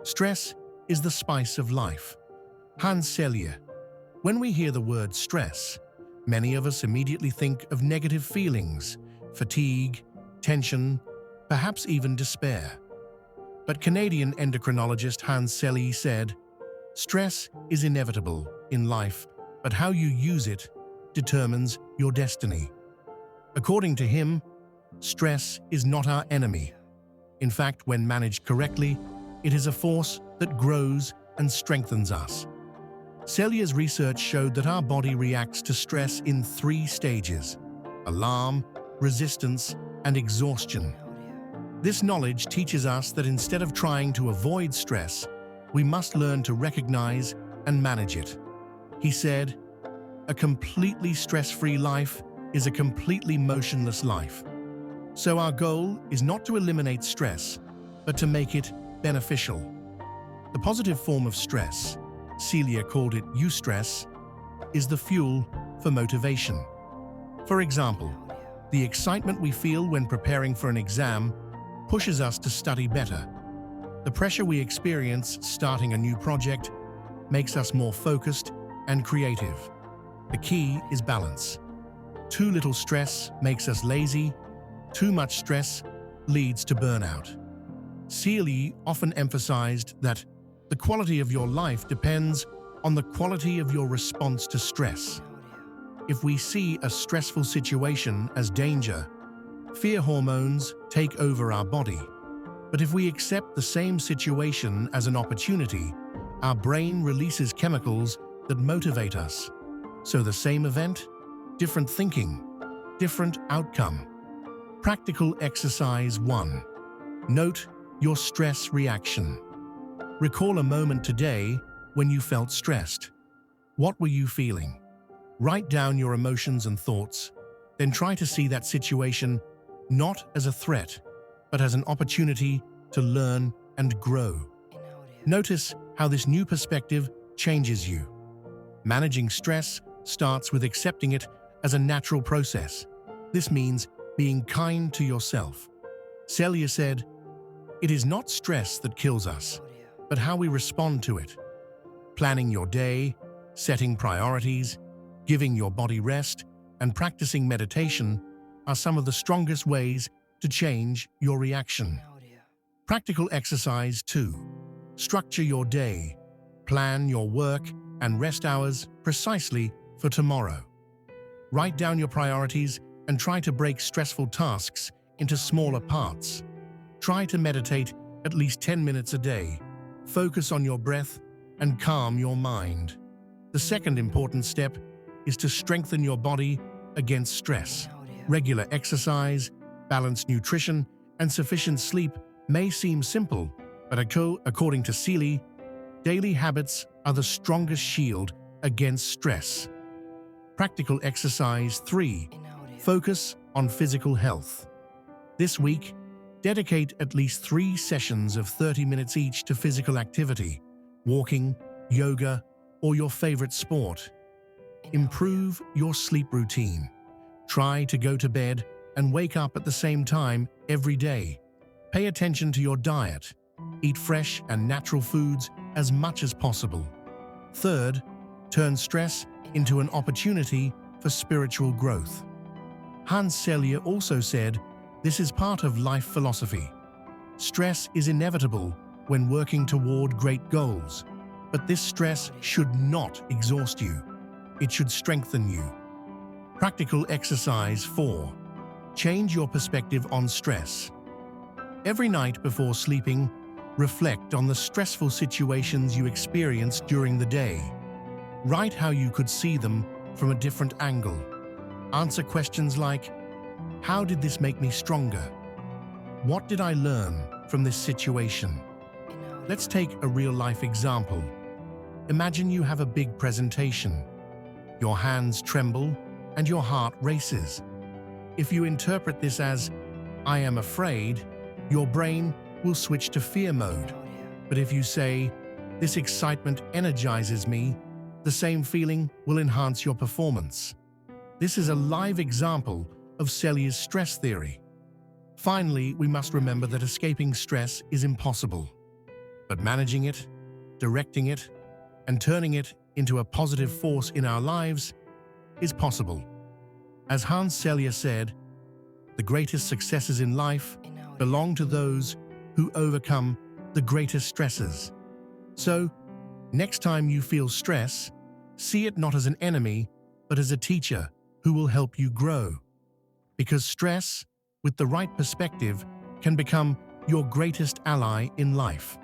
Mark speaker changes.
Speaker 1: Stress is the spice of life. Hans Selye. When we hear the word stress, many of us immediately think of negative feelings, fatigue, tension, perhaps even despair. But Canadian endocrinologist Hans Selye said, "Stress is inevitable in life, but how you use it determines your destiny." According to him, stress is not our enemy. In fact, when managed correctly, it is a force that grows and strengthens us. Selye's research showed that our body reacts to stress in 3 stages: alarm, resistance, and exhaustion. This knowledge teaches us that instead of trying to avoid stress, we must learn to recognize and manage it. He said, "A completely stress-free life is a completely motionless life." So our goal is not to eliminate stress, but to make it beneficial. The positive form of stress, Selye called it eustress, is the fuel for motivation. For example, the excitement we feel when preparing for an exam pushes us to study better. The pressure we experience starting a new project makes us more focused and creative. The key is balance. Too little stress makes us lazy. Too much stress leads to burnout. Selye often emphasized that the quality of your life depends on the quality of your response to stress. If we see a stressful situation as danger, fear hormones take over our body. But if we accept the same situation as an opportunity, our brain releases chemicals that motivate us. So the same event, different thinking, different outcome. Practical exercise 1. Note your stress reaction. Recall a moment today when you felt stressed. What were you feeling? Write down your emotions and thoughts, then try to see that situation not as a threat, but as an opportunity to learn and grow. Notice how this new perspective changes you. Managing stress starts with accepting it as a natural process. This means being kind to yourself. Selye said, "It is not stress that kills us, but how we respond to it." Planning your day, setting priorities, giving your body rest, and practicing meditation are some of the strongest ways to change your reaction. Practical exercise 2. Structure your day. Plan your work and rest hours precisely for tomorrow. Write down your priorities and try to break stressful tasks into smaller parts. Try to meditate at least 10 minutes a day. Focus on your breath and calm your mind. The second important step is to strengthen your body against stress. Regular exercise, balanced nutrition, and sufficient sleep may seem simple, but according to Selye, daily habits are the strongest shield against stress. Practical exercise 3. Focus on physical health. This week, dedicate at least 3 sessions of 30 minutes each to physical activity, walking, yoga, or your favorite sport. Improve your sleep routine. Try to go to bed and wake up at the same time every day. Pay attention to your diet. Eat fresh and natural foods as much as possible. Third, turn stress into an opportunity for spiritual growth. Hans Selye also said, "This is part of life philosophy. Stress is inevitable when working toward great goals, but this stress should not exhaust you. It should strengthen you." Practical exercise 4. Change your perspective on stress. Every night before sleeping, reflect on the stressful situations you experienced during the day. Write how you could see them from a different angle. Answer questions like, "How did this make me stronger? What did I learn from this situation?" Let's take a real-life example. Imagine you have a big presentation. Your hands tremble and your heart races. If you interpret this as, "I am afraid," your brain will switch to fear mode. But if you say, "This excitement energizes me," the same feeling will enhance your performance. This is a live example of Selye's stress theory. Finally, we must remember that escaping stress is impossible. But managing it, directing it, and turning it into a positive force in our lives is possible. As Hans Selye said, the greatest successes in life belong to those who overcome the greatest stresses. So, next time you feel stress, see it not as an enemy, but as a teacher who will help you grow. Because stress, with the right perspective, can become your greatest ally in life.